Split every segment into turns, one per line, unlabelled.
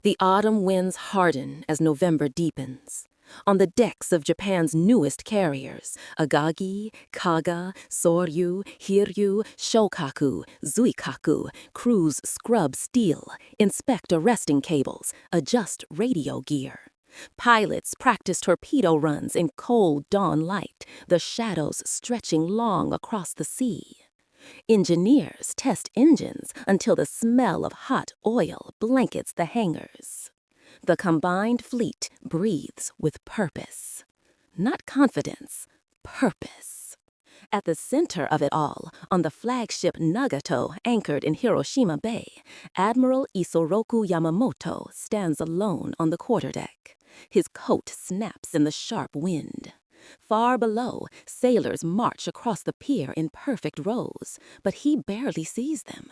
The autumn winds harden as November deepens. On the decks of Japan's newest carriers, Akagi, Kaga, Sōryū, Hiryū, Shōkaku, Zuikaku, crews scrub steel, inspect arresting cables, adjust radio gear. Pilots practice torpedo runs in cold dawn light, the shadows stretching long across the sea. Engineers test engines until the smell of hot oil blankets the hangars. The combined fleet breathes with purpose. Not confidence, purpose. At the center of it all, on the flagship Nagato anchored in Hiroshima Bay, Admiral Isoroku Yamamoto stands alone on the quarterdeck. His coat snaps in the sharp wind. Far below, sailors march across the pier in perfect rows, but he barely sees them.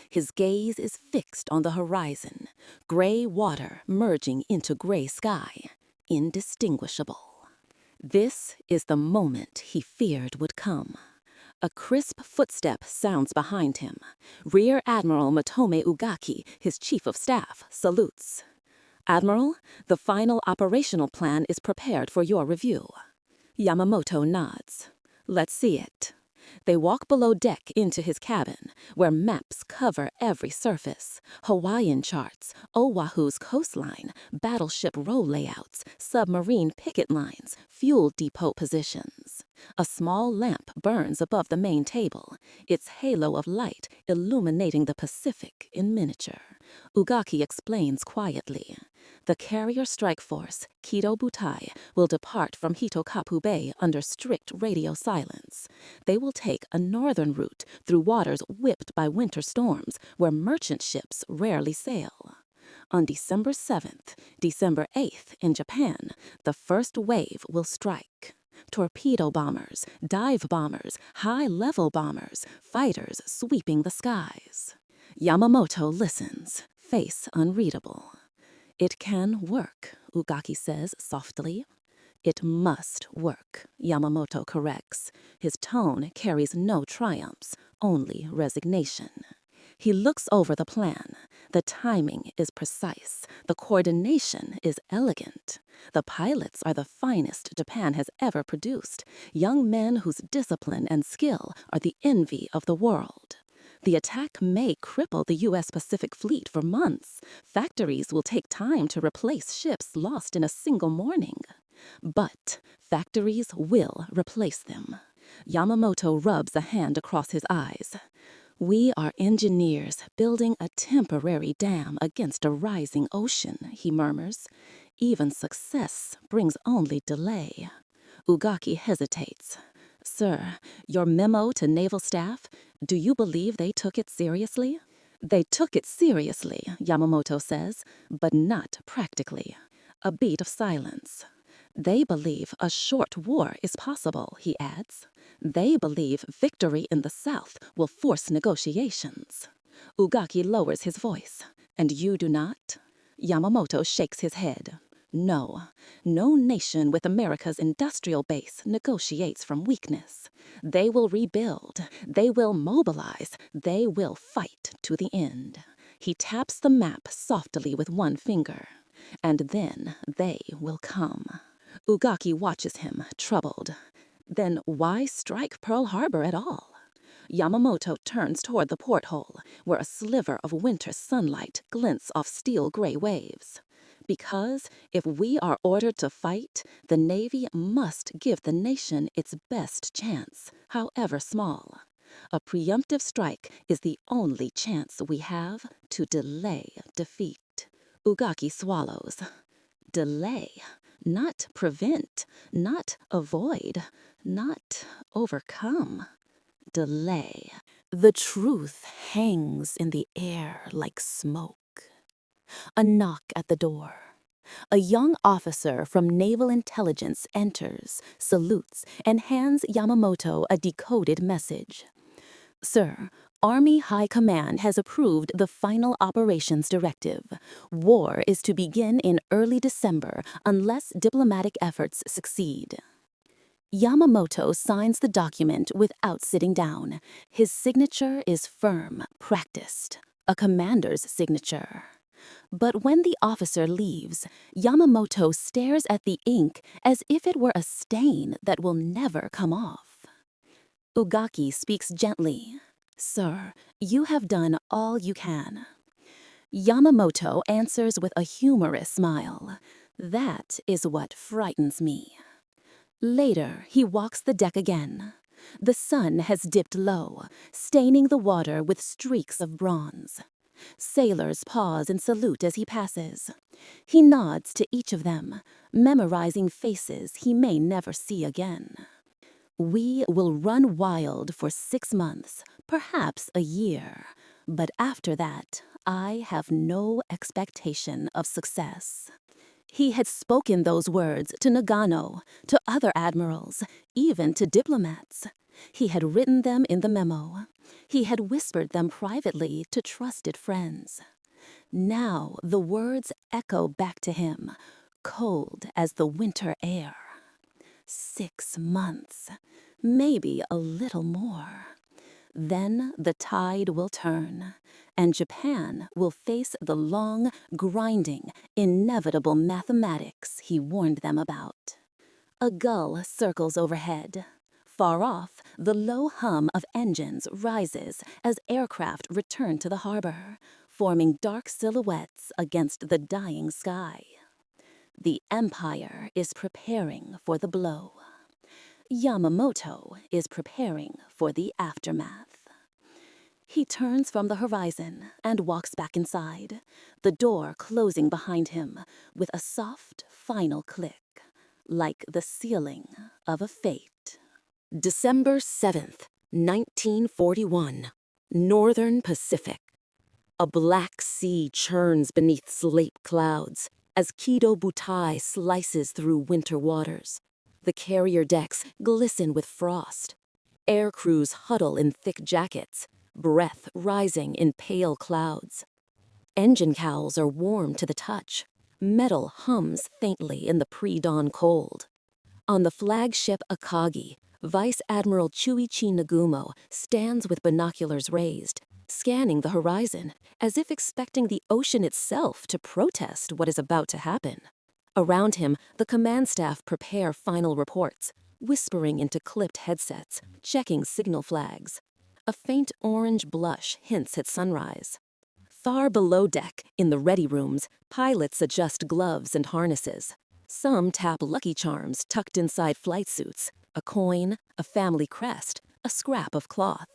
His gaze is fixed on the horizon, gray water merging into gray sky, indistinguishable. This is the moment he feared would come. A crisp footstep sounds behind him. Rear Admiral Motome Ugaki, his chief of staff, salutes. "Admiral, the final operational plan is prepared for your review." Yamamoto nods. "Let's see it." They walk below deck into his cabin, where maps cover every surface. Hawaiian charts, Oahu's coastline, battleship row layouts, submarine picket lines, fuel depot positions. A small lamp burns above the main table, its halo of light illuminating the Pacific in miniature. Ugaki explains quietly. The carrier strike force, Kido Butai, will depart from Hitokapu Bay under strict radio silence. They will take a northern route through waters whipped by winter storms where merchant ships rarely sail. On December 7th, December 8th in Japan, the first wave will strike. Torpedo bombers, dive bombers, high-level bombers, fighters sweeping the skies. Yamamoto listens, face unreadable. "It can work," Ugaki says softly. "It must work," Yamamoto corrects. His tone carries no triumphs, only resignation. He looks over the plan. The timing is precise. The coordination is elegant. The pilots are the finest Japan has ever produced, young men whose discipline and skill are the envy of the world. The attack may cripple the U.S. Pacific Fleet for months. Factories will take time to replace ships lost in a single morning. But factories will replace them. Yamamoto rubs a hand across his eyes. "We are engineers building a temporary dam against a rising ocean," he murmurs. "Even success brings only delay." Ugaki hesitates. "Sir, your memo to naval staff, do you believe they took it seriously?" "They took it seriously," Yamamoto says, "but not practically." A beat of silence. "They believe a short war is possible," he adds. "They believe victory in the South will force negotiations." Ugaki lowers his voice. "And you do not?" Yamamoto shakes his head. "No. No nation with America's industrial base negotiates from weakness. They will rebuild. They will mobilize. They will fight to the end." He taps the map softly with one finger. "And then they will come." Ugaki watches him, troubled. "Then why strike Pearl Harbor at all?" Yamamoto turns toward the porthole, where a sliver of winter sunlight glints off steel-gray waves. "Because if we are ordered to fight, the Navy must give the nation its best chance, however small. A preemptive strike is the only chance we have to delay defeat." Ugaki swallows. Delay, not prevent, not avoid, not overcome. Delay. The truth hangs in the air like smoke. A knock at the door. A young officer from Naval Intelligence enters, salutes, and hands Yamamoto a decoded message. "Sir, Army High Command has approved the final operations directive. War is to begin in early December unless diplomatic efforts succeed." Yamamoto signs the document without sitting down. His signature is firm, practiced. A commander's signature. But when the officer leaves, Yamamoto stares at the ink as if it were a stain that will never come off. Ugaki speaks gently. "Sir, you have done all you can." Yamamoto answers with a humorous smile. "That is what frightens me." Later, he walks the deck again. The sun has dipped low, staining the water with streaks of bronze. Sailors pause and salute as he passes. He nods to each of them, memorizing faces he may never see again. "We will run wild for 6 months, perhaps a year. But after that, I have no expectation of success." He had spoken those words to Nagano, to other admirals, even to diplomats. He had written them in the memo. He had whispered them privately to trusted friends. Now the words echo back to him, cold as the winter air. 6 months, maybe a little more. Then the tide will turn, and Japan will face the long, grinding, inevitable mathematics he warned them about. A gull circles overhead. Far off, the low hum of engines rises as aircraft return to the harbor, forming dark silhouettes against the dying sky. The Empire is preparing for the blow. Yamamoto is preparing for the aftermath. He turns from the horizon and walks back inside, the door closing behind him with a soft, final click, like the sealing of a fate. December 7th, 1941, Northern Pacific. A black sea churns beneath slate clouds as Kido Butai slices through winter waters. The carrier decks glisten with frost. Air crews huddle in thick jackets, breath rising in pale clouds. Engine cowls are warm to the touch. Metal hums faintly in the pre-dawn cold. On the flagship Akagi, Vice Admiral Chuichi Nagumo stands with binoculars raised, scanning the horizon as if expecting the ocean itself to protest what is about to happen. Around him, the command staff prepare final reports, whispering into clipped headsets, checking signal flags. A faint orange blush hints at sunrise. Far below deck, in the ready rooms, pilots adjust gloves and harnesses. Some tap Lucky Charms tucked inside flight suits, a coin, a family crest, a scrap of cloth.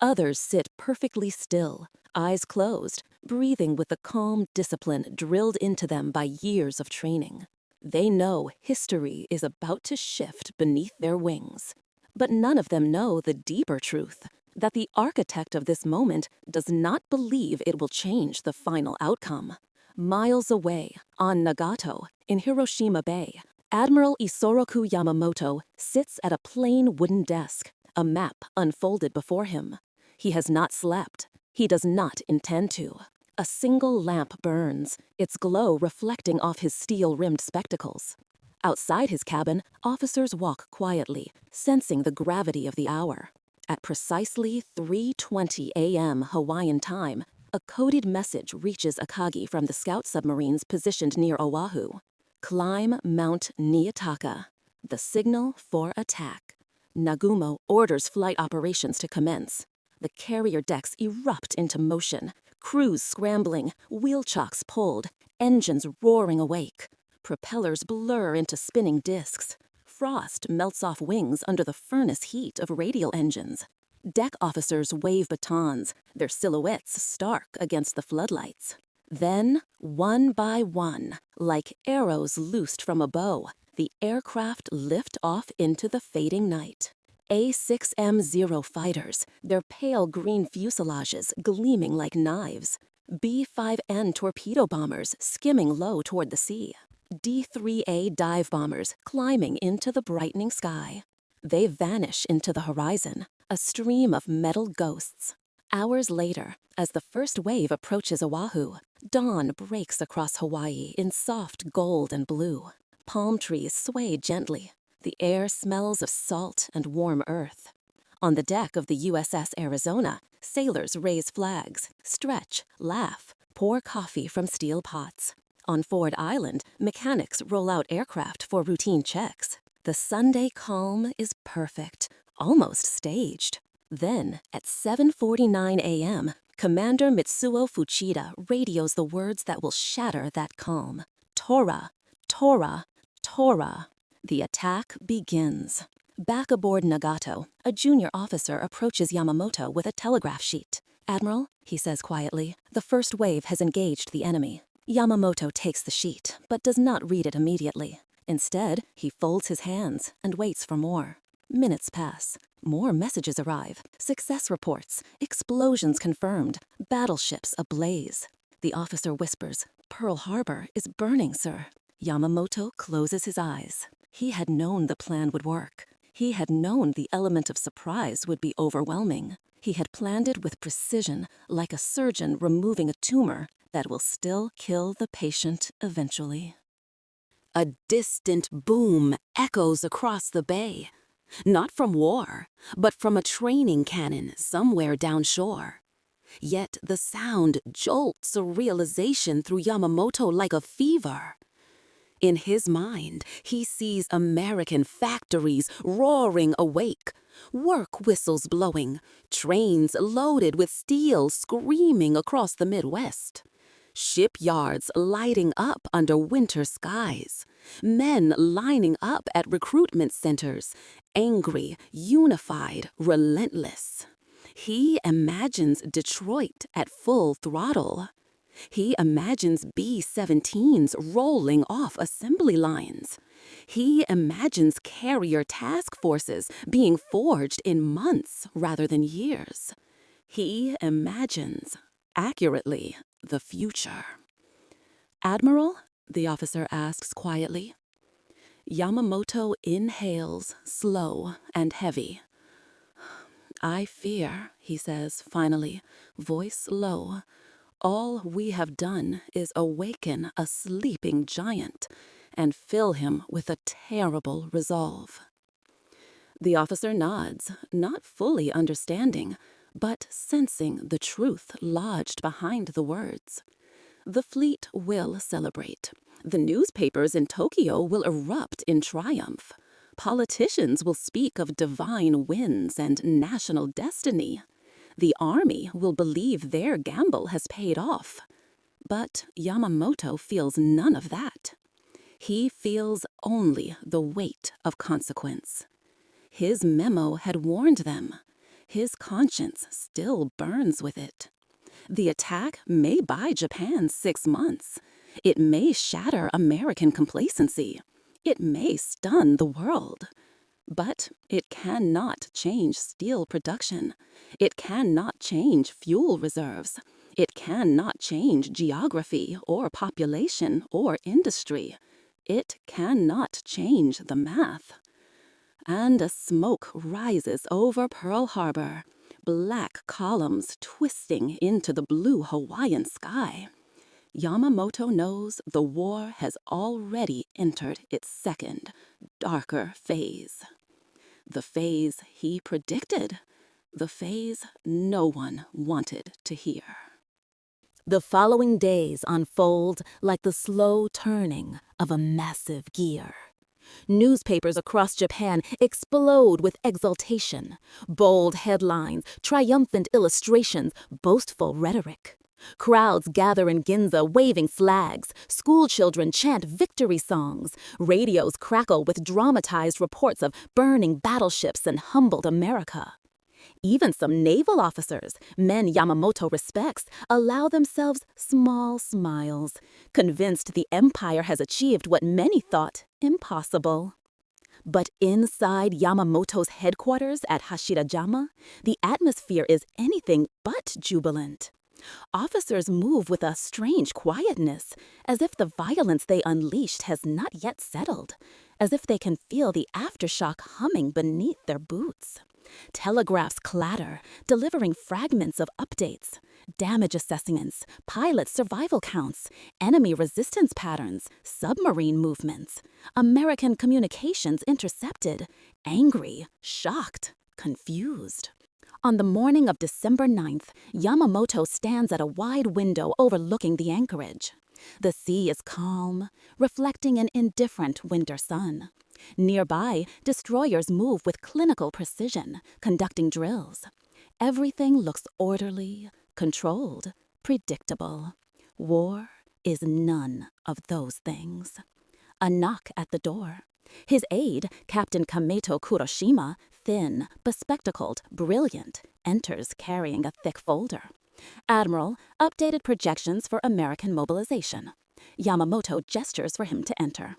Others sit perfectly still, eyes closed, breathing with the calm discipline drilled into them by years of training. They know history is about to shift beneath their wings. But none of them know the deeper truth, that the architect of this moment does not believe it will change the final outcome. Miles away, on Nagato, in Hiroshima Bay, Admiral Isoroku Yamamoto sits at a plain wooden desk, a map unfolded before him. He has not slept. He does not intend to. A single lamp burns, its glow reflecting off his steel-rimmed spectacles. Outside his cabin, officers walk quietly, sensing the gravity of the hour. At precisely 3:20 a.m. Hawaiian time, a coded message reaches Akagi from the scout submarines positioned near Oahu. "Climb Mount Niitaka. The signal for attack." Nagumo orders flight operations to commence. The carrier decks erupt into motion, crews scrambling, wheel chocks pulled, engines roaring awake. Propellers blur into spinning discs. Frost melts off wings under the furnace heat of radial engines. Deck officers wave batons, their silhouettes stark against the floodlights. Then, one by one, like arrows loosed from a bow, the aircraft lift off into the fading night. A6M0 fighters, their pale green fuselages gleaming like knives. B-5N torpedo bombers skimming low toward the sea. D-3A dive bombers climbing into the brightening sky. They vanish into the horizon, a stream of metal ghosts. Hours later, as the first wave approaches Oahu, dawn breaks across Hawaii in soft gold and blue. Palm trees sway gently. The air smells of salt and warm earth. On the deck of the USS Arizona, sailors raise flags, stretch, laugh, pour coffee from steel pots. On Ford Island, mechanics roll out aircraft for routine checks. The Sunday calm is perfect, almost staged. Then, at 7:49 a.m., Commander Mitsuo Fuchida radios the words that will shatter that calm. Tora, Tora, Tora. The attack begins. Back aboard Nagato, a junior officer approaches Yamamoto with a telegraph sheet. "Admiral," he says quietly, "the first wave has engaged the enemy." Yamamoto takes the sheet, but does not read it immediately. Instead, he folds his hands and waits for more. Minutes pass. More messages arrive. Success reports. Explosions confirmed. Battleships ablaze. The officer whispers, "Pearl Harbor is burning, sir." Yamamoto closes his eyes. He had known the plan would work. He had known the element of surprise would be overwhelming. He had planned it with precision, like a surgeon removing a tumor that will still kill the patient eventually. A distant boom echoes across the bay. Not from war, but from a training cannon somewhere downshore. Yet the sound jolts a realization through Yamamoto like a fever. In his mind, he sees American factories roaring awake, work whistles blowing, trains loaded with steel screaming across the Midwest. Shipyards lighting up under winter skies, men lining up at recruitment centers, angry, unified, relentless. He imagines Detroit at full throttle. He imagines B-17s rolling off assembly lines. He imagines carrier task forces being forged in months rather than years. He imagines, accurately, the future. "Admiral?" the officer asks quietly. Yamamoto inhales, slow and heavy. "I fear," he says finally, voice low, "all we have done is awaken a sleeping giant and fill him with a terrible resolve." The officer nods, not fully understanding, but sensing the truth lodged behind the words. The fleet will celebrate. The newspapers in Tokyo will erupt in triumph. Politicians will speak of divine winds and national destiny. The army will believe their gamble has paid off. But Yamamoto feels none of that. He feels only the weight of consequence. His memo had warned them. His conscience still burns with it. The attack may buy Japan 6 months. It may shatter American complacency. It may stun the world. But it cannot change steel production. It cannot change fuel reserves. It cannot change geography or population or industry. It cannot change the math. And a smoke rises over Pearl Harbor, black columns twisting into the blue Hawaiian sky. Yamamoto knows the war has already entered its second, darker phase. The phase he predicted, the phase no one wanted to hear. The following days unfold like the slow turning of a massive gear. Newspapers across Japan explode with exultation. Bold headlines, triumphant illustrations, boastful rhetoric. Crowds gather in Ginza waving flags. School children chant victory songs. Radios crackle with dramatized reports of burning battleships and humbled America. Even some naval officers, men Yamamoto respects, allow themselves small smiles, convinced the empire has achieved what many thought impossible. But inside Yamamoto's headquarters at Hashirajama, the atmosphere is anything but jubilant. Officers move with a strange quietness, as if the violence they unleashed has not yet settled, as if they can feel the aftershock humming beneath their boots. Telegraphs clatter, delivering fragments of updates, damage assessments, pilot survival counts, enemy resistance patterns, submarine movements, American communications intercepted, angry, shocked, confused.
On the morning of December 9th, Yamamoto stands at a wide window overlooking the anchorage. The sea is calm, reflecting an indifferent winter sun. Nearby, destroyers move with clinical precision, conducting drills. Everything looks orderly, controlled, predictable. War is none of those things. A knock at the door. His aide, Captain Kameto Kuroshima, thin, bespectacled, brilliant, enters carrying a thick folder. Admiral, updated projections for American mobilization. Yamamoto gestures for him to enter.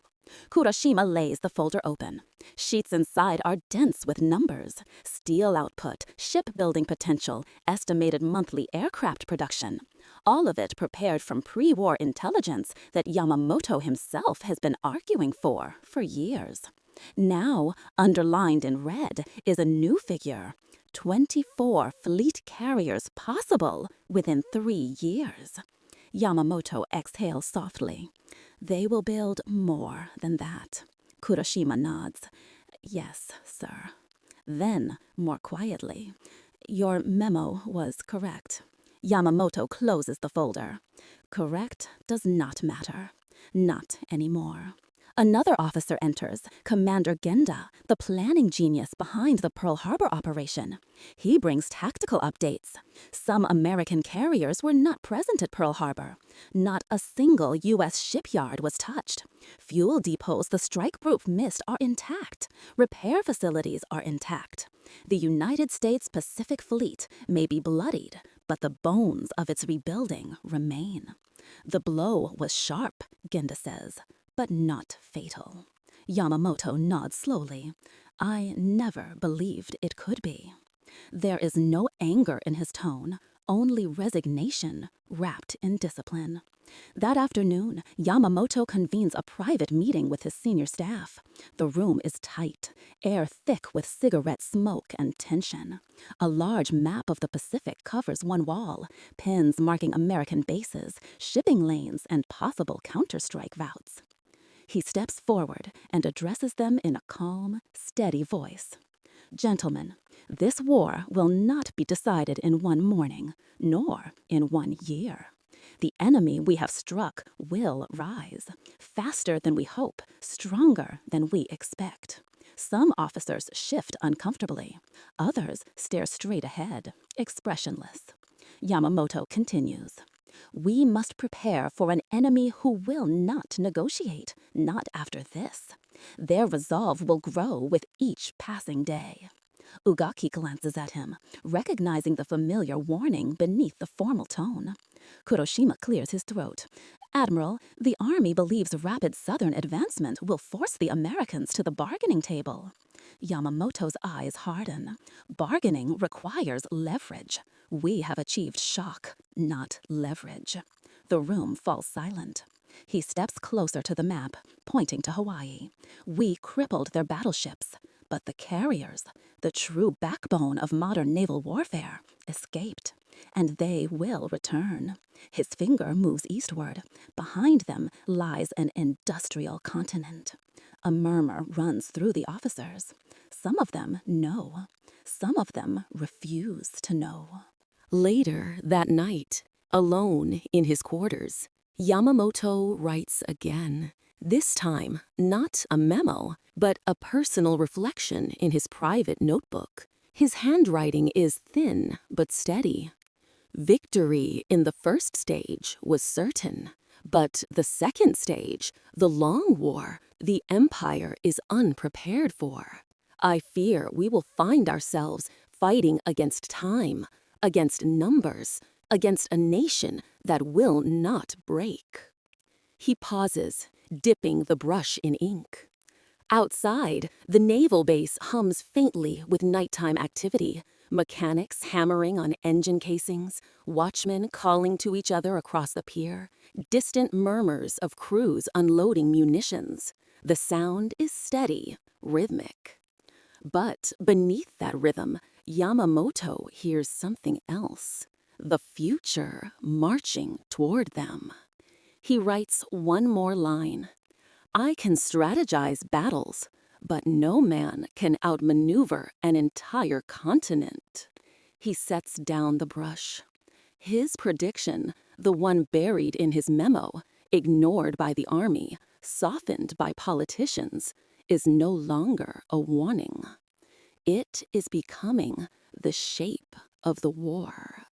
Kuroshima lays the folder open. Sheets inside are dense with numbers: steel output, shipbuilding potential, estimated monthly aircraft production. All of it prepared from pre-war intelligence that Yamamoto himself has been arguing for years. Now, underlined in red, is a new figure: 24 fleet carriers possible within 3 years. Yamamoto exhales softly. They will build more than that. Kuroshima nods. Yes, sir. Then, more quietly, your memo was correct. Yamamoto closes the folder. Correct does not matter. Not anymore. Another officer enters, Commander Genda, the planning genius behind the Pearl Harbor operation. He brings tactical updates. Some American carriers were not present at Pearl Harbor. Not a single U.S. shipyard was touched. Fuel depots the strike group missed are intact. Repair facilities are intact. The United States Pacific Fleet may be bloodied, but the bones of its rebuilding remain. The blow was sharp, Genda says, but not fatal. Yamamoto nods slowly. I never believed it could be. There is no anger in his tone, only resignation wrapped in discipline. That afternoon, Yamamoto convenes a private meeting with his senior staff. The room is tight, air thick with cigarette smoke and tension. A large map of the Pacific covers one wall, pins marking American bases, shipping lanes, and possible counterstrike routes. He steps forward and addresses them in a calm, steady voice. Gentlemen, this war will not be decided in one morning, nor in 1 year. The enemy we have struck will rise, faster than we hope, stronger than we expect. Some officers shift uncomfortably. Others stare straight ahead, expressionless. Yamamoto continues. We must prepare for an enemy who will not negotiate, not after this. Their resolve will grow with each passing day. Akagi glances at him, recognizing the familiar warning beneath the formal tone. Kuroshima clears his throat. Admiral, the Army believes rapid southern advancement will force the Americans to the bargaining table. Yamamoto's eyes harden. Bargaining requires leverage. We have achieved shock, not leverage. The room falls silent. He steps closer to the map, pointing to Hawaii. We crippled their battleships, but the carriers, the true backbone of modern naval warfare, escaped. And they will return. His finger moves eastward. Behind them lies an industrial continent. A murmur runs through the officers. Some of them know. Some of them refuse to know.
Later that night, alone in his quarters, Yamamoto writes again. This time, not a memo, but a personal reflection in his private notebook. His handwriting is thin but steady. Victory in the first stage was certain, but the second stage, the long war, the empire is unprepared for. I fear we will find ourselves fighting against time, against numbers, against a nation that will not break. He pauses, dipping the brush in ink. Outside, the naval base hums faintly with nighttime activity. Mechanics hammering on engine casings, watchmen calling to each other across the pier, distant murmurs of crews unloading munitions. The sound is steady, rhythmic. But beneath that rhythm, Yamamoto hears something else. The future marching toward them. He writes one more line. I can strategize battles, but no man can outmaneuver an entire continent. He sets down the brush. His prediction, the one buried in his memo, ignored by the army, softened by politicians, is no longer a warning. It is becoming the shape of the war.